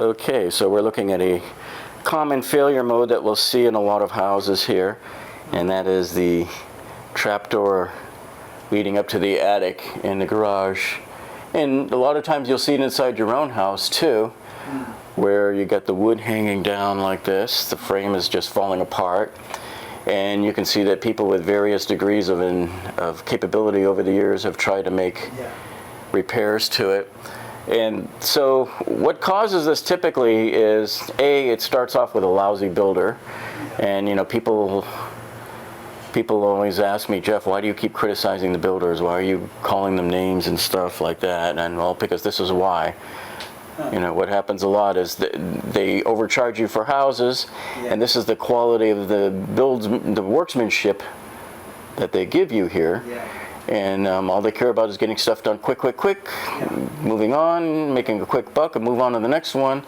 Okay, so we're looking at a common failure mode that we'll see in a lot of houses here, and that is the trapdoor leading up to the attic in the garage. And a lot of times you'll see it inside your own house too, where you got the wood hanging down like this, the frame is just falling apart, and you can see that people with various degrees of capability over the years have tried to make repairs to it. And so what causes this typically is, it starts off with a lousy builder. And you know, people always ask me, Jeff, why do you keep criticizing the builders? Why are you calling them names and stuff like that? And well, because this is why. You know, what happens a lot is they overcharge you for houses, and this is the quality of the workmanship that they give you here. And all they care about is getting stuff done quick, moving on, making a quick buck, and move on to the next one.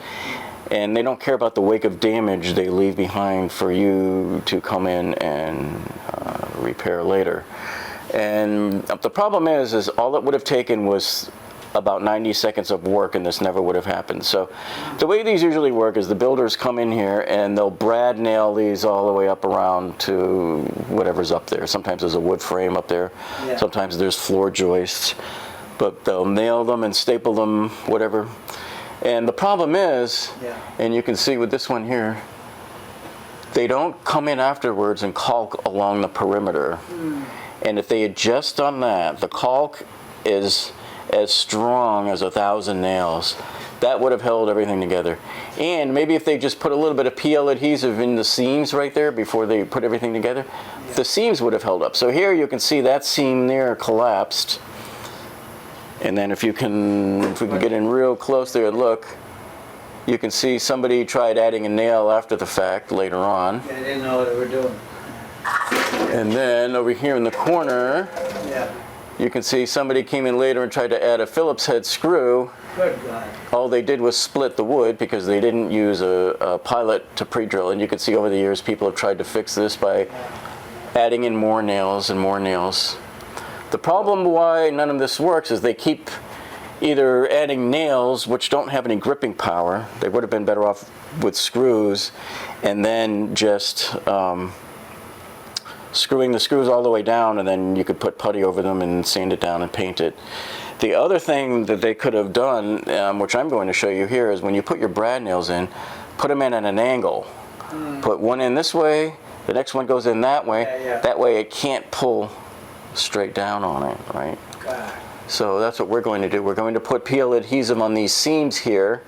And they don't care about the wake of damage they leave behind for you to come in and repair later. And the problem is all it would have taken was about 90 seconds of work, and this never would have happened. So the way these usually work is the builders come in here and they'll brad nail these all the way up around to whatever's up there. Sometimes there's a wood frame up there, sometimes there's floor joists, but they'll nail them and staple them, whatever. And the problem is, and you can see with this one here, they don't come in afterwards and caulk along the perimeter. And if they had just done that, the caulk is as strong as 1,000 nails. That would have held everything together. And maybe if they just put a little bit of PL adhesive in the seams right there before they put everything together, the seams would have held up. So here you can see that seam there collapsed. And then if we can get in real close there and look, you can see somebody tried adding a nail after the fact later on. I didn't know what they were doing. And then over here in the corner, you can see somebody came in later and tried to add a Phillips head screw. Good God. All they did was split the wood because they didn't use a pilot to pre-drill. And you can see over the years people have tried to fix this by adding in more nails and more nails. The problem why none of this works is they keep either adding nails, which don't have any gripping power. They would have been better off with screws, and then just screwing the screws all the way down, and then you could put putty over them and sand it down and paint it. The other thing that they could have done, which I'm going to show you here, is when you put your brad nails in, put them in at an angle. Put one in this way, the next one goes in that way. That way it can't pull straight down on it, right? So that's what we're going to do. We're going to put PL adhesive on these seams here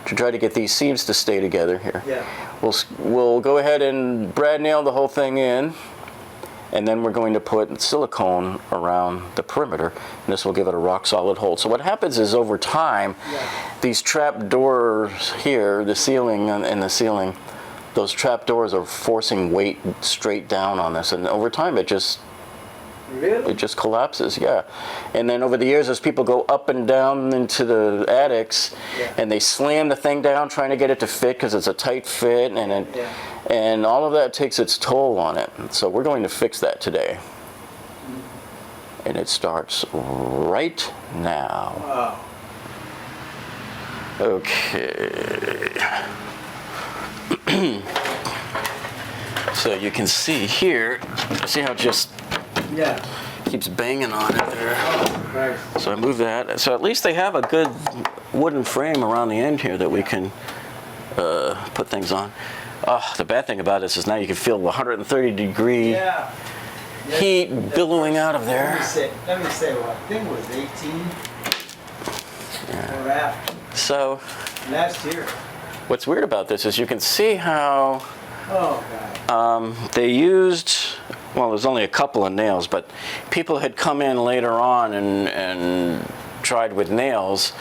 to try to get these seams to stay together here. We'll go ahead and brad nail the whole thing in, and then we're going to put silicone around the perimeter, and this will give it a rock solid hold. So what happens is over time, these trap doors here, the ceiling and the ceiling, those trap doors are forcing weight straight down on this, and over time it just collapses, And then over the years, as people go up and down into the attics, and they slam the thing down trying to get it to fit because it's a tight fit, and all of that takes its toll on it. So we're going to fix that today. And it starts right now. Okay. So you can see here, see how it just keeps banging on it there. So I move that. So at least they have a good wooden frame around the end here that we can put things on. The bad thing about this is now you can feel 130-degree heat billowing out of there. Let me say what I think was 18 or after. So Last year. What's weird about this is you can see how they used, well, there's only a couple of nails, but people had come in later on and tried with nails.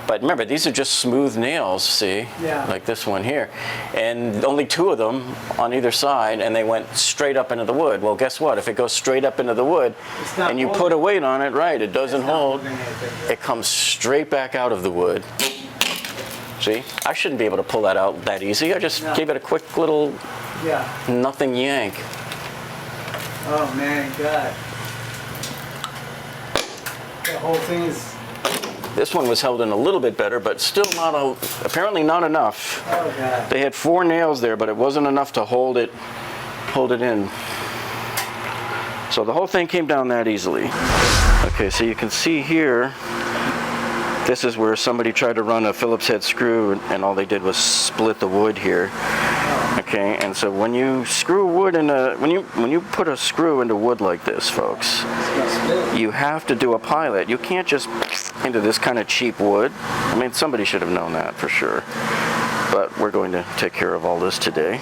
But remember, these are just smooth nails, see? Like this one here. And only 2 of them on either side, and they went straight up into the wood. Well, guess what? If it goes straight up into the wood and you put a weight on it, right, it doesn't hold. It comes straight back out of the wood. See? I shouldn't be able to pull that out that easy. I just gave it a quick little nothing yank. Oh man, God. The whole thing is This one was held in a little bit better, but still apparently not enough. Oh, God. They had 4 nails there, but it wasn't enough to hold it in. So the whole thing came down that easily. Okay, so you can see here, this is where somebody tried to run a Phillips head screw and all they did was split the wood here. Okay, and so when you screw wood when you put a screw into wood like this, folks, you have to do a pilot. You can't just into this kind of cheap wood. I mean, somebody should have known that for sure. But we're going to take care of all this today.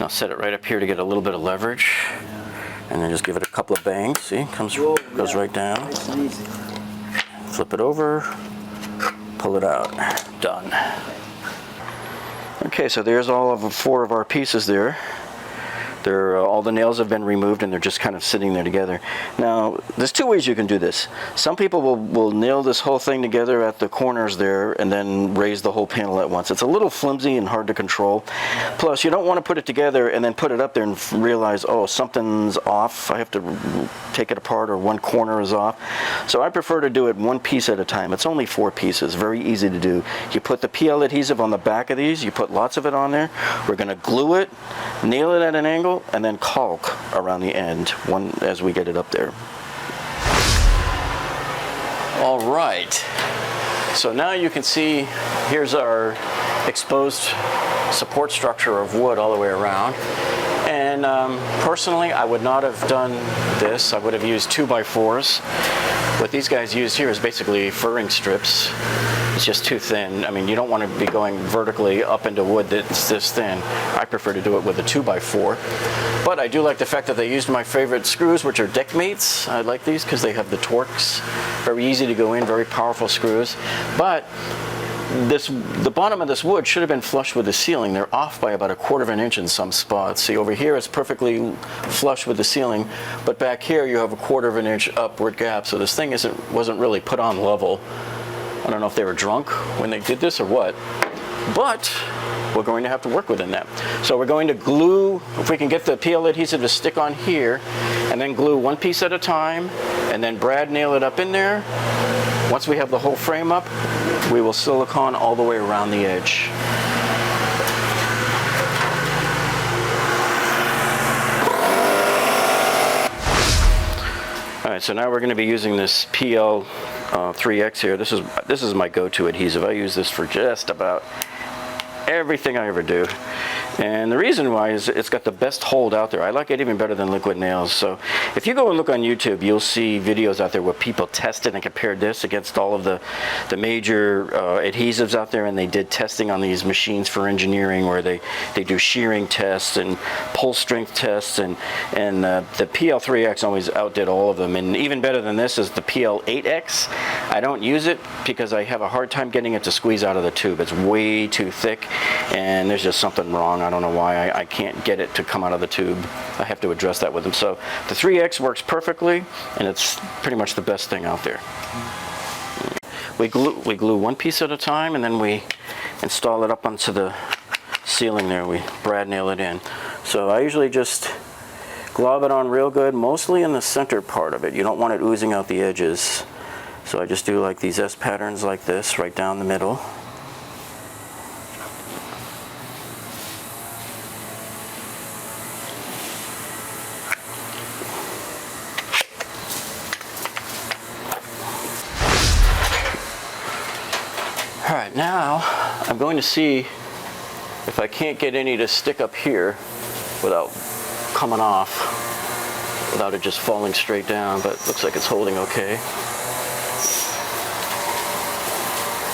I'll set it right up here to get a little bit of leverage, and then just give it a couple of bangs. See, goes right down. Nice and easy. Flip it over, pull it out. Done. Okay, so there's all of 4 of our pieces there. All the nails have been removed and they're just kind of sitting there together. Now, there's 2 ways you can do this. Some people will nail this whole thing together at the corners there and then raise the whole panel at once. It's a little flimsy and hard to control. Plus, you don't want to put it together and then put it up there and realize, oh, something's off. I have to take it apart or one corner is off. So I prefer to do it 1 piece at a time. It's only 4 pieces, very easy to do. You put the PL adhesive on the back of these, you put lots of it on there. We're going to glue it, nail it at an angle, and then caulk around the end as we get it up there. All right, so now you can see here's our exposed support structure of wood all the way around. And personally, I would not have done this. I would have used 2x4s. What these guys use here is basically furring strips. It's just too thin. I mean, you don't want to be going vertically up into wood that's this thin. I prefer to do it with a 2x4. But I do like the fact that they used my favorite screws, which are deck mates. I like these because they have the torques. Very easy to go in, very powerful screws. But the bottom of this wood should have been flush with the ceiling. They're off by about 1/4 inch in some spots. See, over here it's perfectly flush with the ceiling, but back here you have 1/4 inch upward gap. So this thing wasn't really put on level. I don't know if they were drunk when they did this or what, but we're going to have to work within that. So we're going to glue, if we can get the PL adhesive to stick on here, and then glue 1 piece at a time, and then brad nail it up in there. Once we have the whole frame up, we will silicone all the way around the edge. All right, so now we're going to be using this PL 3X here. This is my go-to adhesive. I use this for just about everything I ever do. And the reason why is it's got the best hold out there. I like it even better than liquid nails. So if you go and look on YouTube, you'll see videos out there where people tested and compared this against all of the major adhesives out there, and they did testing on these machines for engineering where they do shearing tests and pull strength tests, and the PL3X always outdid all of them. And even better than this is the PL8X. I don't use it because I have a hard time getting it to squeeze out of the tube. It's way too thick and there's just something wrong. I don't know why I can't get it to come out of the tube. I have to address that with them. So the 3X works perfectly, and it's pretty much the best thing out there. We glue 1 piece at a time, and then we install it up onto the ceiling there. We brad nail it in. So I usually just glob it on real good, mostly in the center part of it. You don't want it oozing out the edges. So I just do like these S patterns like this, right down the middle. All right, now I'm going to see if I can't get any to stick up here without coming off, without it just falling straight down, but it looks like it's holding okay.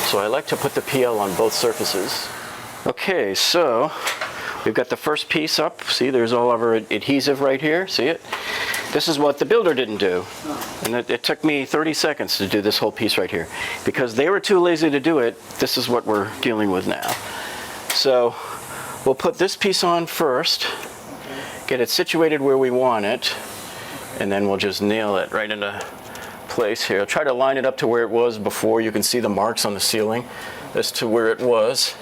So I like to put the PL on both surfaces. Okay, so we've got the first piece up. See, there's all of our adhesive right here. See it? This is what the builder didn't do. And it took me 30 seconds to do this whole piece right here. Because they were too lazy to do it, this is what we're dealing with now. So we'll put this piece on first, get it situated where we want it, and then we'll just nail it right into place here. I'll try to line it up to where it was before. You can see the marks on the ceiling as to where it was.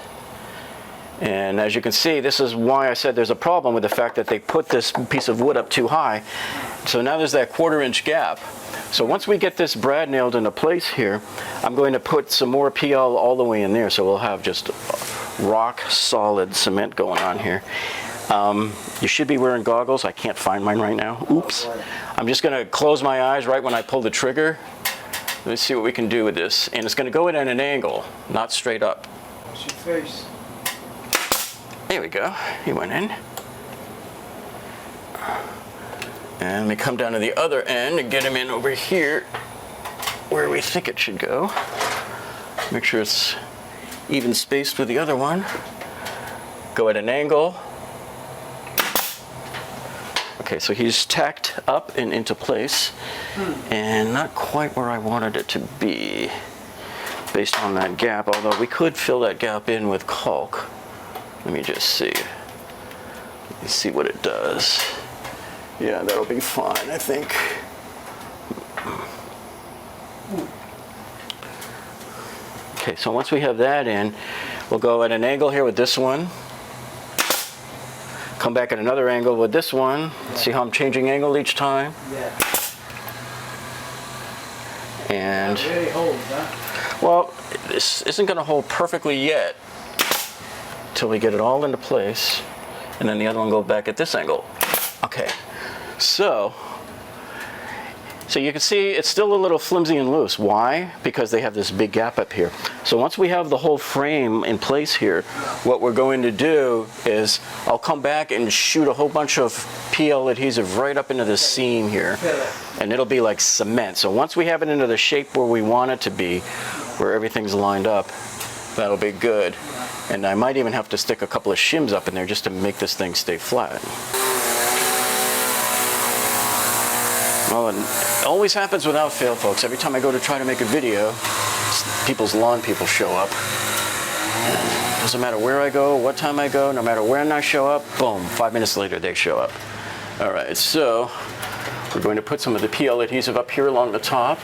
And as you can see, this is why I said there's a problem with the fact that they put this piece of wood up too high. So now there's that 1/4 inch gap. So once we get this brad nailed into place here, I'm going to put some more PL all the way in there. So we'll have just rock solid cement going on here. You should be wearing goggles. I can't find mine right now. Oops. I'm just going to close my eyes right when I pull the trigger. Let's see what we can do with this. And it's going to go in at an angle, not straight up. Watch your face. There we go. He went in. And let me come down to the other end and get him in over here where we think it should go. Make sure it's even spaced with the other one. Go at an angle. Okay, so he's tacked up and into place, and not quite where I wanted it to be based on that gap, although we could fill that gap in with caulk. Let me just see. Let me see what it does. Yeah, that'll be fine, I think. Okay, so once we have that in, we'll go at an angle here with this one. Come back at another angle with this one. See how I'm changing angle each time? Yeah. And, It really holds, huh? well, this isn't going to hold perfectly yet till we get it all into place. And then the other one goes back at this angle. Okay, so you can see it's still a little flimsy and loose. Why? Because they have this big gap up here. So once we have the whole frame in place here, what we're going to do is I'll come back and shoot a whole bunch of PL adhesive right up into this seam here, and it'll be like cement. So once we have it into the shape where we want it to be, where everything's lined up, that'll be good. And I might even have to stick a couple of shims up in there just to make this thing stay flat. Well, it always happens without fail, folks. Every time I go to try to make a video, people's lawn people show up. And doesn't matter where I go, what time I go, no matter when I show up, boom, 5 minutes later they show up. All right, so we're going to put some of the PL adhesive up here along the top,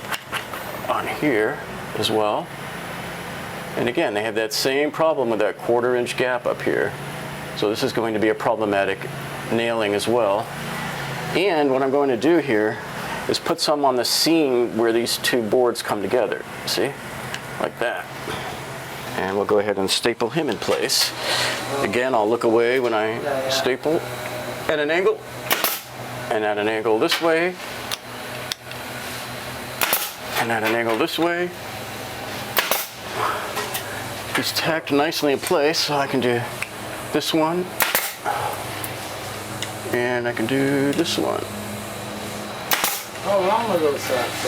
on here as well. And again, they have that same problem with that 1/4 inch gap up here. So this is going to be a problematic nailing as well. And what I'm going to do here is put some on the seam where these two boards come together. See? Like that. And we'll go ahead and staple him in place. Again, I'll look away when I staple at an angle, and at an angle this way, and at an angle this way. He's tacked nicely in place, so I can do this one, and I can do this one. How long are those things?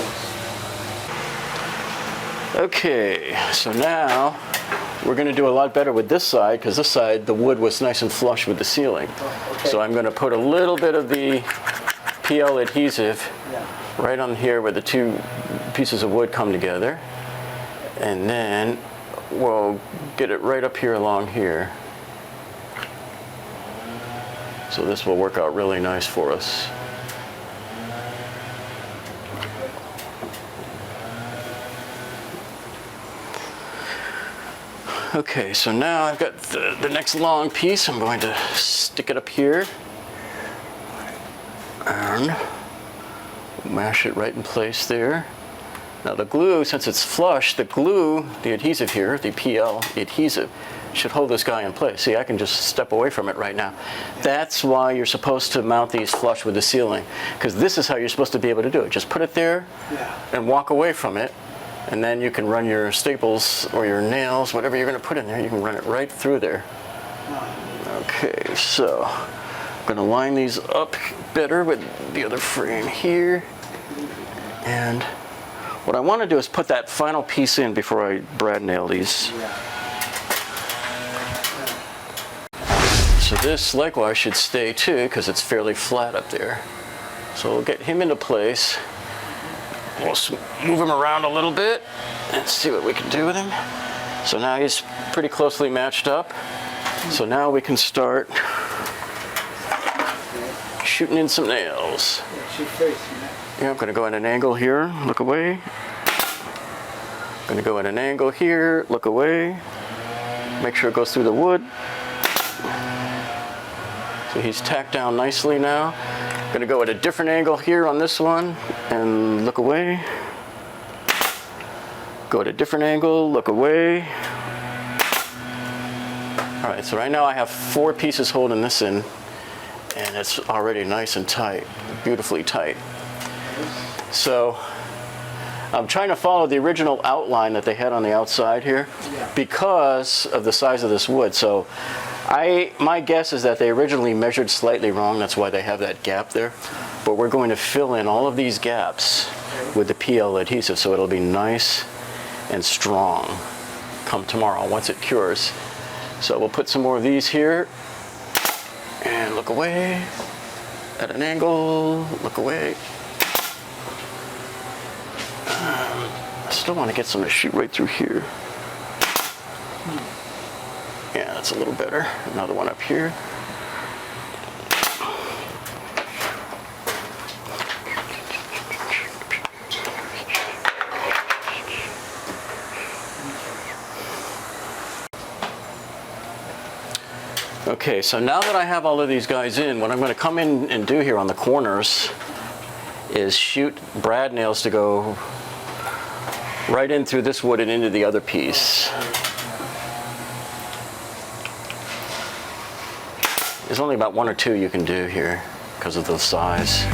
Okay, so now we're going to do a lot better with this side, because this side the wood was nice and flush with the ceiling. Okay. So I'm going to put a little bit of the PL adhesive right on here where the two pieces of wood come together, and then we'll get it right up here along here. So this will work out really nice for us. Okay, so now I've got the next long piece. I'm going to stick it up here and mash it right in place there. Now the glue, since it's flush, the glue, the adhesive here, the PL adhesive, should hold this guy in place. See, I can just step away from it right now. That's why you're supposed to mount these flush with the ceiling, because this is how you're supposed to be able to do it. Just put it there and walk away from it, and then you can run your staples or your nails, whatever you're going to put in there, you can run it right through there. Okay, so I'm going to line these up better with the other frame here. And what I want to do is put that final piece in before I brad nail these. So this likewise should stay too, because it's fairly flat up there. So we'll get him into place. We'll move him around a little bit and see what we can do with him. So now he's pretty closely matched up. So now we can start shooting in some nails. Yeah, I'm going to go at an angle here, look away. I'm going to go at an angle here, look away. Make sure it goes through the wood. So he's tacked down nicely now. I'm gonna go at a different angle here on this one and look away. Go at a different angle, look away. All right, so right now I have 4 pieces holding this in, and it's already nice and tight, beautifully tight. So I'm trying to follow the original outline that they had on the outside here because of the size of this wood. So my guess is that they originally measured slightly wrong. That's why they have that gap there. But we're going to fill in all of these gaps with the PL adhesive, so it'll be nice and strong come tomorrow once it cures. So we'll put some more of these here and look away at an angle, look away. I still want to get some to shoot right through here. Yeah, that's a little better. Another one up here. Okay, so now that I have all of these guys in, what I'm going to come in and do here on the corners is shoot brad nails to go right in through this wood and into the other piece. There's only about 1 or 2 you can do here because of the size.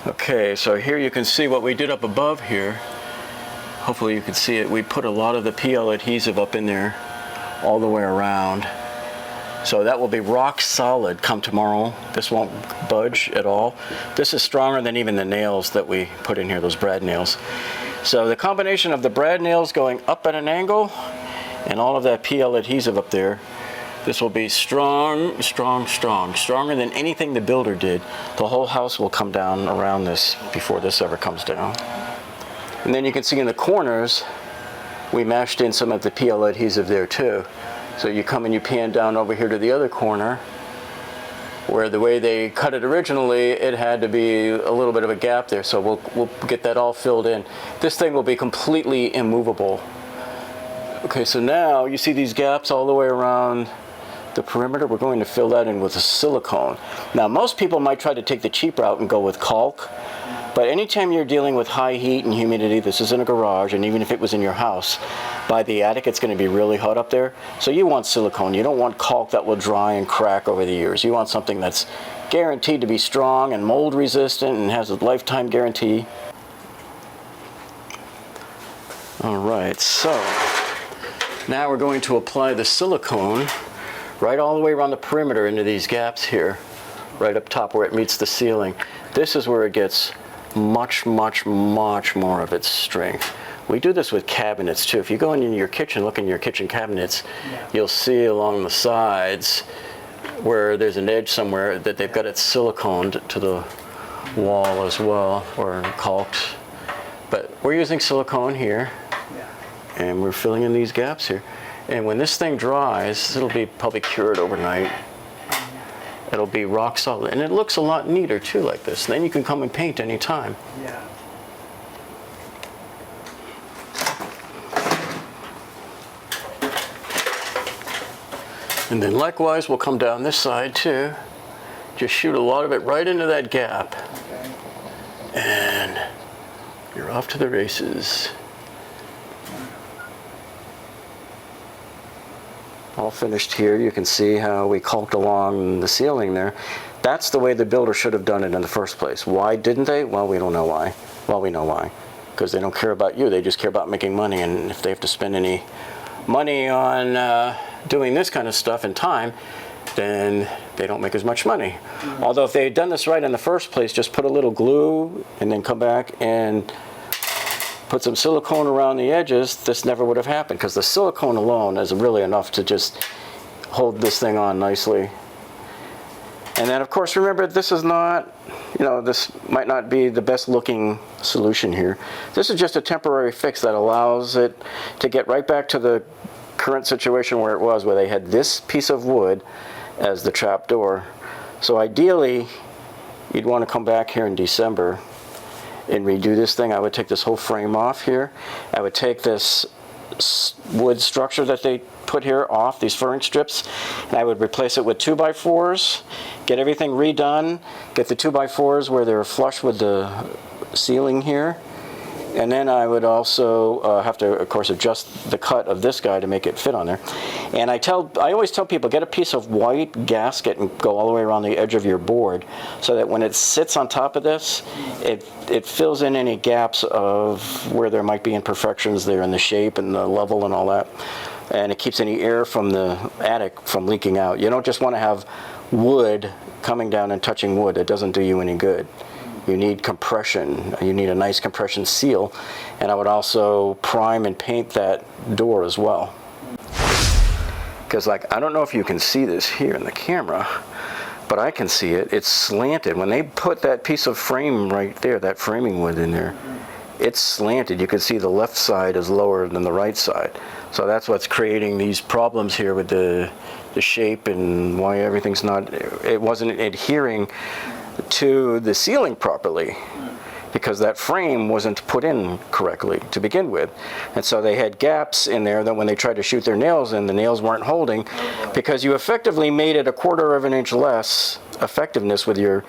Okay, so here you can see what we did up above here. Hopefully you can see it. We put a lot of the PL adhesive up in there all the way around. So that will be rock solid come tomorrow. This won't budge at all. This is stronger than even the nails that we put in here, those brad nails. So the combination of the brad nails going up at an angle and all of that PL adhesive up there, this will be strong, strong, strong. Stronger than anything the builder did. The whole house will come down around this before this ever comes down. And then you can see in the corners, we mashed in some of the PL adhesive there too. So you come and you pan down over here to the other corner, where the way they cut it originally, it had to be a little bit of a gap there. So we'll get that all filled in. This thing will be completely immovable. Okay, so now you see these gaps all the way around the perimeter. We're going to fill that in with a silicone. Now most people might try to take the cheap route and go with caulk, but anytime you're dealing with high heat and humidity, this is in a garage, and even if it was in your house, by the attic it's going to be really hot up there. So you want silicone. You don't want caulk that will dry and crack over the years. You want something that's guaranteed to be strong and mold resistant and has a lifetime guarantee. Alright, so now we're going to apply the silicone right all the way around the perimeter into these gaps here, right up top where it meets the ceiling. This is where it gets much, much, much more of its strength. We do this with cabinets too. If you go into your kitchen, look in your kitchen cabinets, you'll see along the sides where there's an edge somewhere that they've got it siliconed to the wall as well, or caulked. But we're using silicone here, and we're filling in these gaps here. And when this thing dries, it'll be probably cured overnight. It'll be rock solid, and it looks a lot neater too like this. Then you can come and paint anytime. Yeah. And then likewise, we'll come down this side too. Just shoot a lot of it right into that gap. Okay. And you're off to the races. All finished here. You can see how we caulked along the ceiling there. That's the way the builder should have done it in the first place. Why didn't they? Well, we don't know why. Well, we know why. Because they don't care about you. They just care about making money. And if they have to spend any money on doing this kind of stuff in time, then they don't make as much money. Although if they had done this right in the first place, just put a little glue and then come back and put some silicone around the edges, this never would have happened, because the silicone alone is really enough to just hold this thing on nicely. And then of course remember, this is not, this might not be the best looking solution here. This is just a temporary fix that allows it to get right back to the current situation where it was, where they had this piece of wood as the trap door. So ideally you'd want to come back here in December and redo this thing, I would take this whole frame off here. I would take this wood structure that they put here off, these furring strips, and I would replace it with 2x4s, get everything redone, get the 2x4s where they're flush with the ceiling here. And then I would also have to, of course, adjust the cut of this guy to make it fit on there. And I always tell people, get a piece of white gasket and go all the way around the edge of your board, so that when it sits on top of this, it fills in any gaps of where there might be imperfections there in the shape and the level and all that. And it keeps any air from the attic from leaking out. You don't just want to have wood coming down and touching wood. It doesn't do you any good. You need compression. You need a nice compression seal. And I would also prime and paint that door as well. Because, like, I don't know if you can see this here in the camera, but I can see it. It's slanted. When they put that piece of frame right there, that framing wood in there, it's slanted. You can see the left side is lower than the right side. So that's what's creating these problems here with the shape and why everything's not, it wasn't adhering to the ceiling properly, because that frame wasn't put in correctly to begin with. And so they had gaps in there that when they tried to shoot their nails in, the nails weren't holding, because you effectively made it 1/4 of an inch less effectiveness with your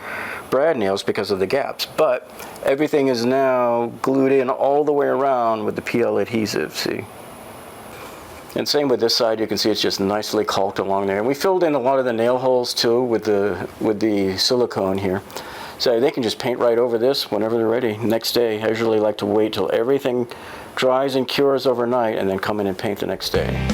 brad nails because of the gaps. But everything is now glued in all the way around with the PL adhesive, see? And same with this side, you can see it's just nicely caulked along there. And we filled in a lot of the nail holes too with the silicone here. So they can just paint right over this whenever they're ready. Next day, I usually like to wait till everything dries and cures overnight and then come in and paint the next day.